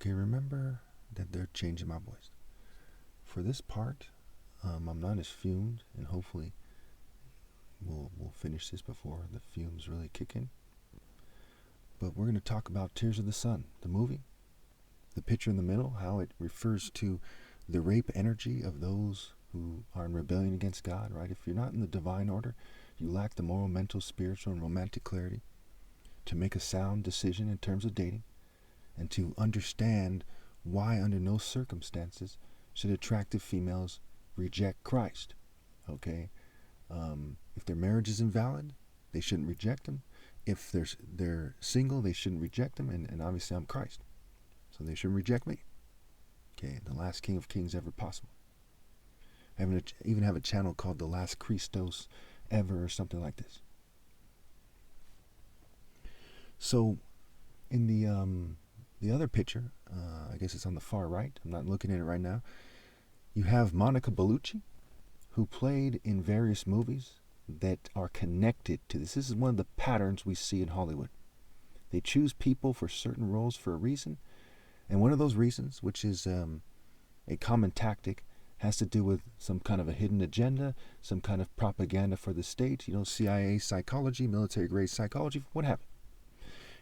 Okay, remember that they're changing my voice. For this part, I'm not as fumed, and hopefully we'll finish this before the fumes really kick in. But we're going to talk about Tears of the Sun, the movie. The picture in the middle, how it refers to the rape energy of those who are in rebellion against God, right? If you're not in the divine order, you lack the moral, mental, spiritual, and romantic clarity to make a sound decision in terms of dating and to understand why, under no circumstances, should attractive females reject Christ. Okay? If their marriage is invalid, they shouldn't reject him. If they're single, they shouldn't reject him. And obviously, I'm Christ. So they shouldn't reject me. Okay? The last King of Kings ever possible. I even have a channel called The Last Christos Ever or something like this. So, in the other picture, I guess it's on the far right. I'm not looking at it right now. You have Monica Bellucci, who played in various movies that are connected to this. This is one of the patterns we see in Hollywood. They choose people for certain roles for a reason, and one of those reasons, which is a common tactic, has to do with some kind of a hidden agenda, some kind of propaganda for the state, CIA psychology, military-grade psychology, what have you.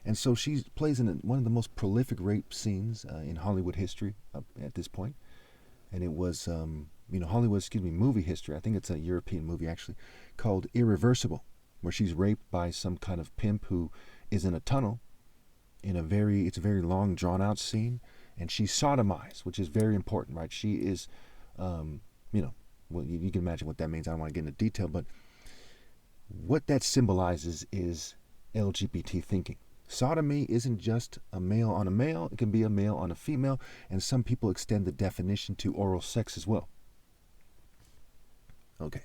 And so she plays in one of the most prolific rape scenes in Hollywood history at this point. And it was, movie history. I think it's a European movie, actually, called Irreversible, where she's raped by some kind of pimp who is in a tunnel it's a very long, drawn-out scene, and she's sodomized, which is very important, right? She is, you can imagine what that means. I don't want to get into detail, but what that symbolizes is LGBT thinking. Sodomy isn't just a male on a male. It can be a male on a female, and some people extend the definition to oral sex as well. Okay.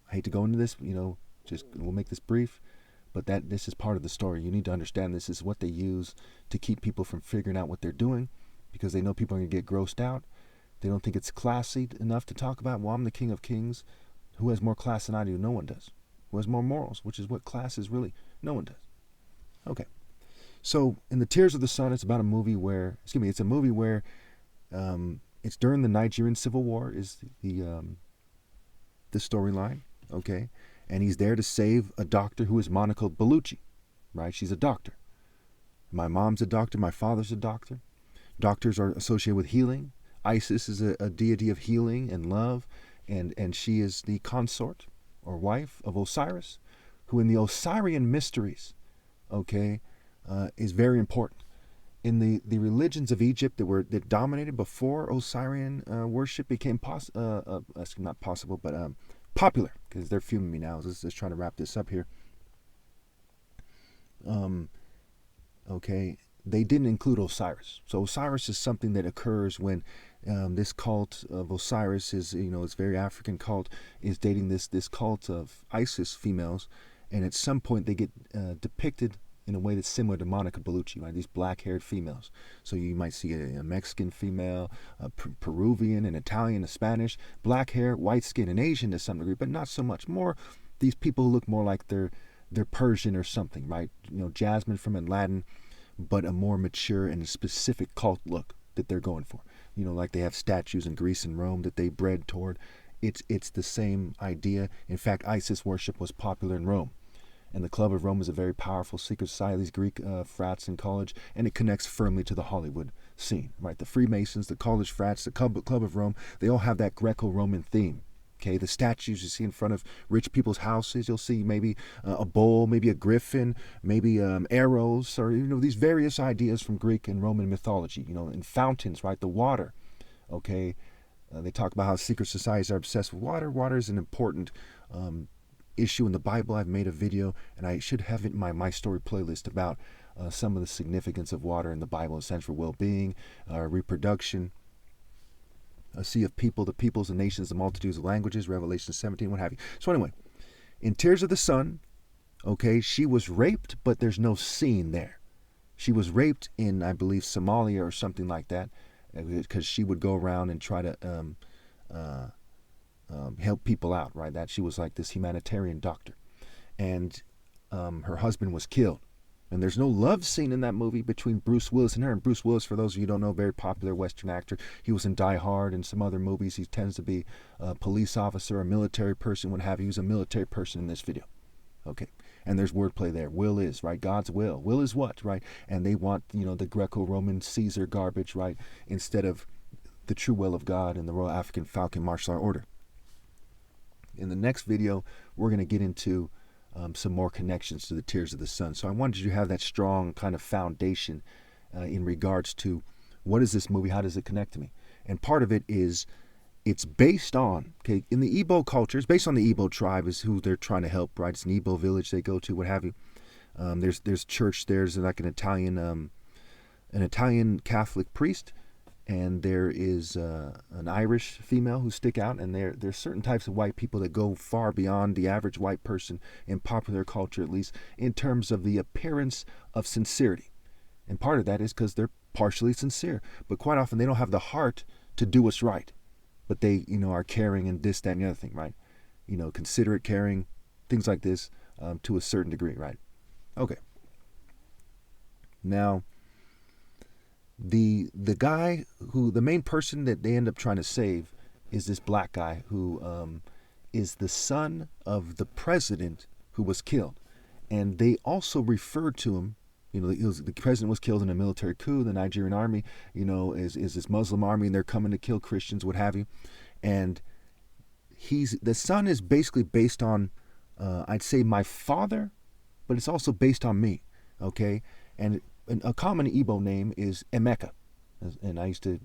I hate to go into this, we'll make this brief, but this is part of the story. You need to understand this is what they use to keep people from figuring out what they're doing, because they know people are going to get grossed out. They don't think it's classy enough to talk about, well, I'm the King of Kings. Who has more class than I do? No one does. Who has more morals? Which is what class is really. No one does. Okay. So in The Tears of the Sun, it's about a movie where, it's a movie where it's during the Nigerian Civil War is the storyline, okay? And he's there to save a doctor who is Monica Bellucci, right? She's a doctor. My mom's a doctor. My father's a doctor. Doctors are associated with healing. Isis is a deity of healing and love, and she is the consort or wife of Osiris, who in the Osirian mysteries, okay, is very important. In the religions of Egypt that dominated before Osirian worship became not possible, but popular, because they're fuming me now. Let's just try to wrap this up here. Okay, they didn't include Osiris. So Osiris is something that occurs when this cult of Osiris is, it's a very African cult, is dating this cult of Isis females, and at some point they get depicted in a way that's similar to Monica Bellucci, right? These black-haired females. So you might see a Mexican female, a Peruvian, an Italian, a Spanish, black hair, white skin, and Asian to some degree, but not so much. More these people who look more like they're Persian or something, right? Jasmine from Aladdin, but a more mature and specific cult look that they're going for. Like they have statues in Greece and Rome that they bred toward. It's the same idea. In fact, Isis worship was popular in Rome. And the Club of Rome is a very powerful secret society, these Greek frats in college, and it connects firmly to the Hollywood scene, right? The Freemasons, the college frats, the Club of Rome, they all have that Greco-Roman theme, okay? The statues you see in front of rich people's houses, you'll see maybe a bull, maybe a griffin, maybe arrows, or, these various ideas from Greek and Roman mythology, and fountains, right? The water, okay? They talk about how secret societies are obsessed with water. Water is an important issue in the Bible. I've made a video, and I should have it in my story playlist about some of the significance of water in the Bible, essential well-being, reproduction, a sea of people, the peoples, the nations, the multitudes of languages, Revelation 17, what have you. So anyway, in Tears of the Sun, okay, she was raped, but there's no scene there. She was raped in, I believe, Somalia or something like that, because she would go around and try to help people out, right? That she was like this humanitarian doctor, and her husband was killed. And there's no love scene in that movie between Bruce Willis and her. And Bruce Willis, for those of you who don't know, very popular Western actor. He was in Die Hard and some other movies. He tends to be a police officer, a military person, what have you. He's a military person in this video. Okay. And there's wordplay there. Will is, right? God's will. Will is what, right? And they want, the Greco-Roman Caesar garbage, right? Instead of the true will of God and the Royal African Falcon Martial Art Order. In the next video, we're going to get into some more connections to the Tears of the Sun. So I wanted you to have that strong kind of foundation in regards to what is this movie, how does it connect to me? And part of it is it's based on, in the Igbo culture, it's based on the Igbo tribe is who they're trying to help, right? It's an Igbo village they go to, what have you. There's church, there's like an Italian Catholic priest, and there is an Irish female who stick out, and there's certain types of white people that go far beyond the average white person in popular culture, at least in terms of the appearance of sincerity. And part of that is because they're partially sincere, but quite often they don't have the heart to do what's right. But they, are caring and this, that, and the other thing, right? Considerate, caring, things like this to a certain degree, right? Okay. Now, the guy the main person that they end up trying to save is this black guy who is the son of the president who was killed. And they also referred to him, the president was killed in a military coup, the Nigerian army, is this Muslim army, and they're coming to kill Christians, what have you. And the son is basically based on, I'd say my father, but it's also based on me, okay? And a common Igbo name is Emeka, and I used to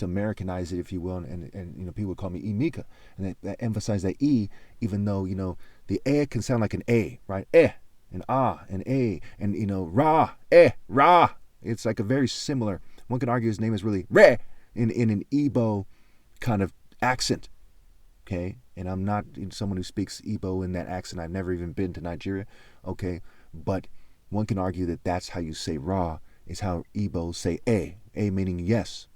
Americanize it, if you will, and people would call me Emeka, and that emphasize that E, even though the can sound like an A, right? And and A, and Ra, Ra. It's like a very similar. One could argue his name is really Re in an Igbo kind of accent, okay? And I'm not someone who speaks Igbo in that accent. I've never even been to Nigeria, okay? But one can argue that that's how you say Ra, is how Igbos say A meaning yes,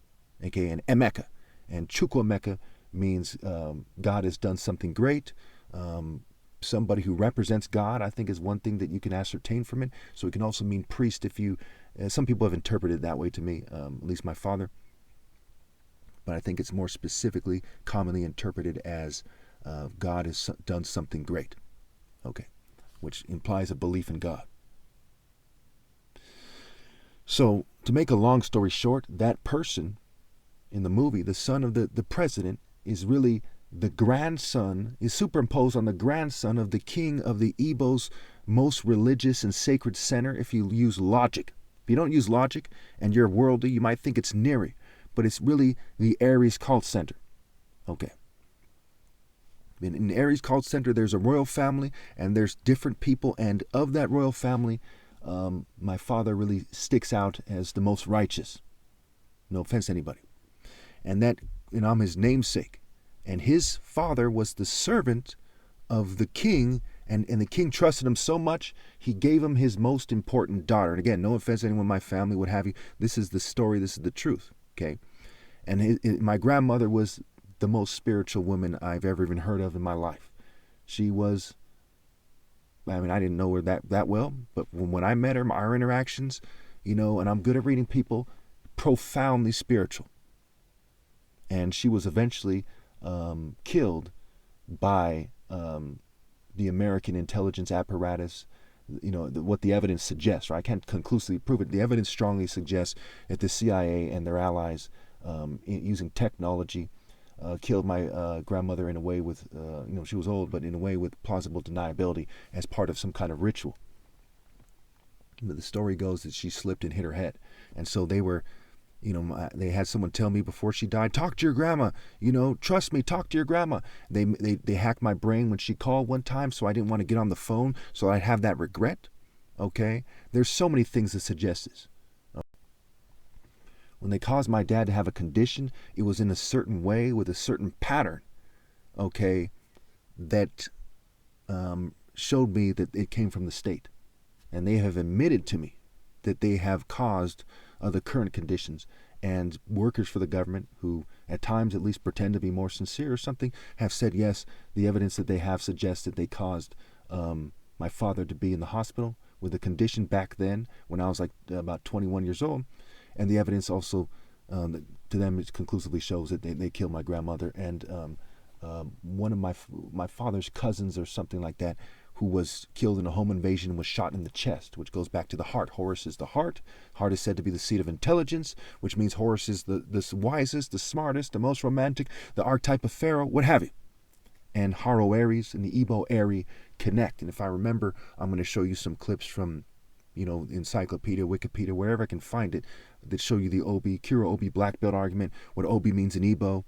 okay, and Emeka. And Chukwuemeka means God has done something great. Somebody who represents God, I think, is one thing that you can ascertain from it. So it can also mean priest if you, some people have interpreted it that way to me, at least my father. But I think it's more specifically commonly interpreted as God has done something great, okay, which implies a belief in God. So, to make a long story short, that person in the movie, the son of the president, is really the grandson, is superimposed on the grandson of the king of the Igbo's most religious and sacred center, if you use logic. If you don't use logic and you're worldly, you might think it's Neri, but it's really the Aries cult center. Okay. In Aries cult center, there's a royal family, and there's different people, and of that royal family, my father really sticks out as the most righteous. No offense to anybody. And that, I'm his namesake. And his father was the servant of the king, and the king trusted him so much, he gave him his most important daughter. And again, no offense to anyone in my family, what have you. This is the story, this is the truth, okay? And my grandmother was the most spiritual woman I've ever even heard of in my life. She was, I didn't know her that well, but when I met her, our interactions, and I'm good at reading people, profoundly spiritual. And she was eventually killed by the American intelligence apparatus. What the evidence suggests, right? I can't conclusively prove it. The evidence strongly suggests that the CIA and their allies, using technology, killed my grandmother in a way with, she was old, but in a way with plausible deniability as part of some kind of ritual. But the story goes that she slipped and hit her head. And so they were, they had someone tell me before she died, talk to your grandma, trust me, talk to your grandma. They hacked my brain when she called one time, so I didn't want to get on the phone, so I'd have that regret, okay? There's so many things that suggest this. When they caused my dad to have a condition, it was in a certain way with a certain pattern, okay, that showed me that it came from the state. And they have admitted to me that they have caused the current conditions. And workers for the government, who at times at least pretend to be more sincere or something, have said, yes, the evidence that they have suggests that they caused my father to be in the hospital with a condition back then when I was like about 21 years old. And the evidence also, to them, it conclusively shows that they killed my grandmother. And one of my father's cousins or something like that, who was killed in a home invasion, was shot in the chest, which goes back to the heart. Horus is the heart. Heart is said to be the seat of intelligence, which means Horus is the wisest, the smartest, the most romantic, the archetype of Pharaoh, what have you. And Haro Aries and the Igbo Eri connect. And if I remember, I'm going to show you some clips from, Encyclopedia, Wikipedia, wherever I can find it, that show you the Obi, Kira Obi black belt argument, what Obi means in Igbo.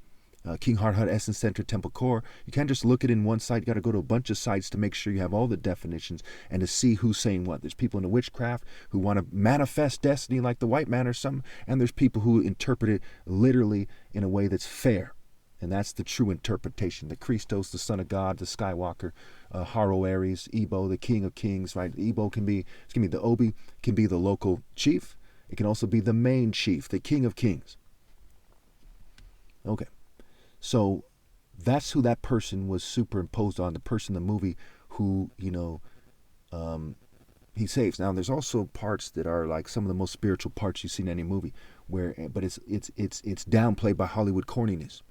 King Hart Hut Essence Center Temple Core. You can't just look it in one site. You got to go to a bunch of sites to make sure you have all the definitions and to see who's saying what. There's people in the witchcraft who want to manifest destiny like the white man or something, and there's people who interpret it literally in a way that's fair. And that's the true interpretation. The Christos, the Son of God, the Skywalker, Haro Aries, Igbo, the King of Kings, right? Igbo the Obi can be the local chief. It can also be the main chief, the King of Kings. Okay. So that's who that person was superimposed on, the person in the movie who, he saves. Now, there's also parts that are like some of the most spiritual parts you see in any movie, but it's downplayed by Hollywood corniness,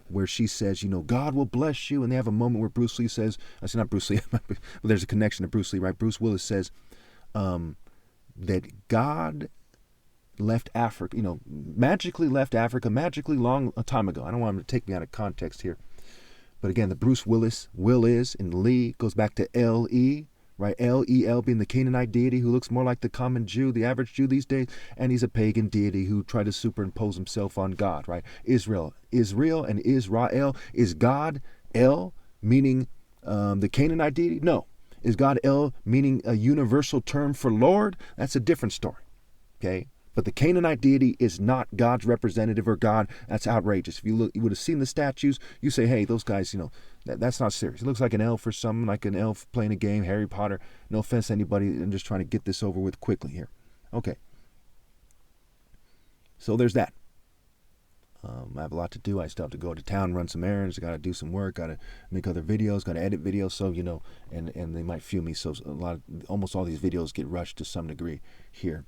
where she says, God will bless you. And they have a moment where Bruce Lee says, I say not Bruce Lee, but there's a connection to Bruce Lee, right? Bruce Willis says that God left Africa, magically left Africa, magically long a time ago. I don't want him to take me out of context here. But again, the Bruce Willis, will is, and Lee goes back to L-E, right? L-E-L being the Canaanite deity who looks more like the common Jew, the average Jew these days, and he's a pagan deity who tried to superimpose himself on God, right? Israel and Israel. Is God El meaning the Canaanite deity? No. Is God El meaning a universal term for Lord? That's a different story, okay? But the Canaanite deity is not God's representative or God. That's outrageous. If you would have seen the statues, you say, hey, those guys, that's not serious. It looks like an elf or something, like an elf playing a game, Harry Potter. No offense to anybody. I'm just trying to get this over with quickly here. Okay. So there's that. I have a lot to do. I still have to go to town, run some errands. I got to do some work. Got to make other videos. Got to edit videos. So, and they might fume me. So almost all these videos get rushed to some degree here.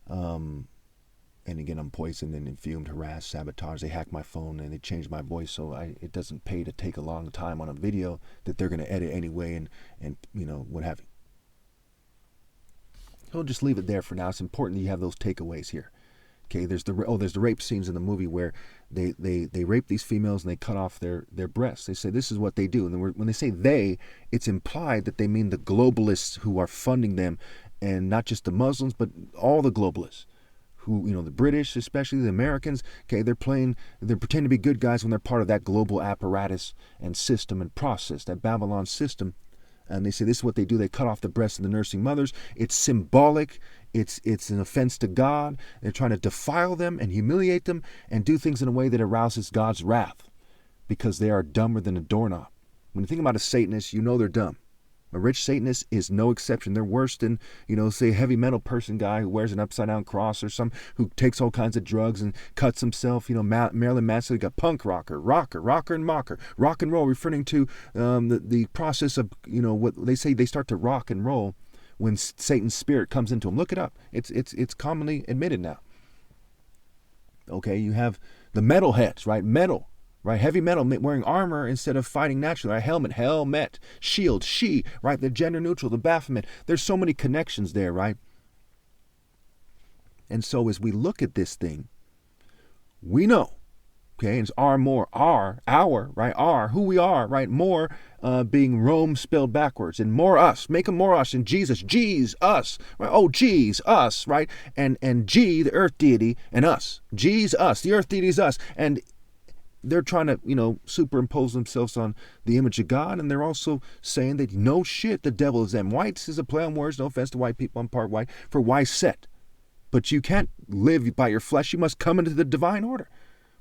And again, I'm poisoned and fumed, harassed, sabotaged. They hack my phone and they change my voice, so it doesn't pay to take a long time on a video that they're going to edit anyway and what have you. So I'll just leave it there for now. It's important that you have those takeaways here. Okay, there's the rape scenes in the movie where they rape these females and they cut off their breasts. They say this is what they do, and when they say they, it's implied that they mean the globalists who are funding them, and not just the Muslims, but all the globalists, who, the British, especially the Americans. Okay, they're pretending to be good guys when they're part of that global apparatus and system and process, that Babylon system. And they say this is what they do. They cut off the breasts of the nursing mothers. It's symbolic. It's an offense to God. They're trying to defile them and humiliate them and do things in a way that arouses God's wrath, because they are dumber than a doorknob. When you think about a Satanist, they're dumb. A rich Satanist is no exception. They're worse than, say a heavy metal person guy who wears an upside down cross, or some who takes all kinds of drugs and cuts himself. Marilyn Manson, you got punk rocker, and mocker, rock and roll, referring to the process of, what they say, they start to rock and roll when Satan's spirit comes into them. Look it up. It's commonly admitted now. Okay, you have the metalheads, right? Metal. Right, heavy metal, wearing armor instead of fighting naturally. Right? Helmet, shield, she, right? The gender neutral, the Baphomet. There's so many connections there, right? And so as we look at this thing, we know, okay, it's our, right? Our, who we are, right? More being Rome spelled backwards, and more us, make them more us, and Jesus, us, right? Oh, geez, us, right? And G, the earth deity, and us. G's us, the earth deity is us, and they're trying to, superimpose themselves on the image of God, and they're also saying that no shit, the devil is them. Whites is a play on words, no offense to white people, I'm part white, for Wyset. But you can't live by your flesh, you must come into the divine order.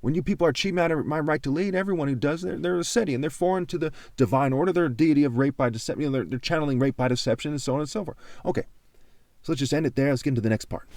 When you people are cheating out of my right to lead, everyone who does, they're a SETI, and they're foreign to the divine order. They're a deity of rape by deception, they're channeling rape by deception, and so on and so forth. Okay, so let's just end it there. Let's get into the next part.